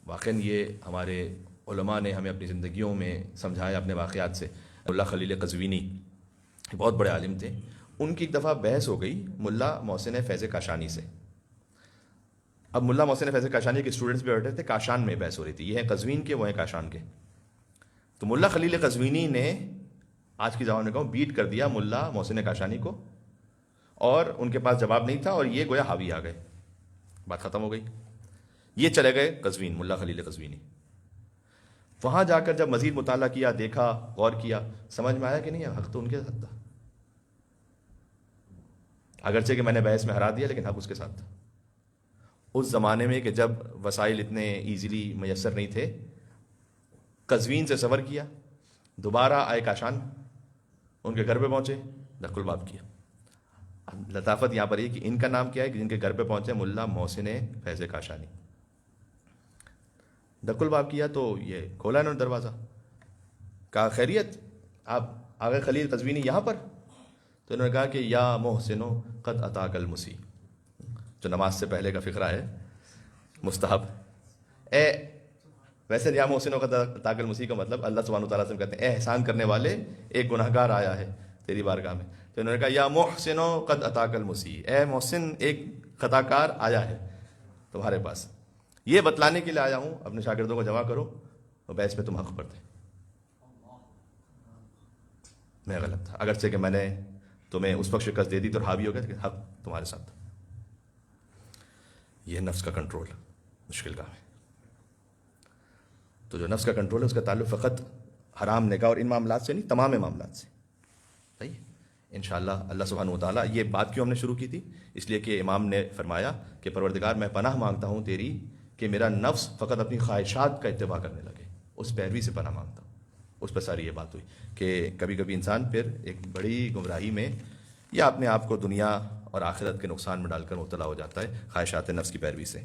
واقعاً یہ ہمارے علماء نے ہمیں اپنی زندگیوں میں سمجھایا اپنے واقعات سے. ملا خلیل قزوینی بہت بڑے عالم تھے. ان کی ایک دفعہ بحث ہو گئی ملا محسن فیض کاشانی سے. اب ملا محسن فیض کاشانی کے اسٹوڈنٹس بھی بیٹھے تھے, کاشان میں بحث ہو رہی تھی. یہ ہیں قزوین کے, وہ ہیں کاشان کے. تو ملا خلیل قزوینی نے آج کی زبان میں کہوں بیٹ کر دیا ملا محسن کاشانی کو, اور ان کے پاس جواب نہیں تھا, اور یہ گویا حاوی آ گئے. بات ختم ہو گئی. یہ چلے گئے قزوین, ملا خلیل قزوینی. وہاں جا کر جب مزید مطالعہ کیا, دیکھا, غور کیا, سمجھ میں آیا کہ نہیں حق تو ان کے ساتھ تھا. اگرچہ کہ میں نے بحث میں ہرا دیا, لیکن حق اس کے ساتھ تھا. اس زمانے میں کہ جب وسائل اتنے ایزیلی میسر نہیں تھے, قزوین سے سفر کیا, دوبارہ آئے کاشان, ان کے گھر پہ پہنچے, دق الباب کیا. اب لطافت یہاں پر یہ کہ ان کا نام کیا ہے کہ جن کے گھر پہ پہنچے ملا محسن فیض کاشانی. دق الباب کیا تو یہ کھولا انہوں نے دروازہ, کہا خیریت, آپ آگے خلیل قزوینی یہاں پر؟ تو انہوں نے کہا کہ یا محسنو قد اتاک المسی, جو نماز سے پہلے کا فقرہ ہے مستحب. ویسے یا محسنو قد اتاک المسی کا مطلب اللہ سبحانہ وتعالیٰ سے کہتے ہیں اے احسان کرنے والے, ایک گناہگار آیا ہے تیری بارگاہ میں. تو انہوں نے کہا یا محسنو قد اتاک المسی, اے محسن ایک خطا کار آیا ہے تمہارے پاس. یہ بتلانے کے لیے آیا ہوں اپنے شاگردوں کو جمع کرو, اور بحث میں تم حق پر تھے, میں غلط تھا. اگرچہ کہ میں نے تمہیں اس وقت شکست دے دی تو حاوی ہو گیا, لیکن حق تمہارے ساتھ تھا. یہ نفس کا کنٹرول مشکل کام ہے. تو جو نفس کا کنٹرول ہے اس کا تعلق فقط حرام نگاہ اور ان معاملات سے نہیں, تمام معاملات سے. صحیح, انشاءاللہ اللہ سبحانہ و تعالیٰ. یہ بات کیوں ہم نے شروع کی تھی؟ اس لیے کہ امام نے فرمایا کہ پروردگار میں پناہ مانگتا ہوں تیری کہ میرا نفس فقط اپنی خواہشات کا اتباع کرنے لگے, اس پیروی سے پناہ مانگتا ہوں. اس پر ساری یہ بات ہوئی کہ کبھی کبھی انسان پھر ایک بڑی گمراہی میں یا اپنے آپ کو دنیا اور آخرت کے نقصان میں ڈال کر مبتلا ہو جاتا ہے خواہشات نفس کی پیروی سے.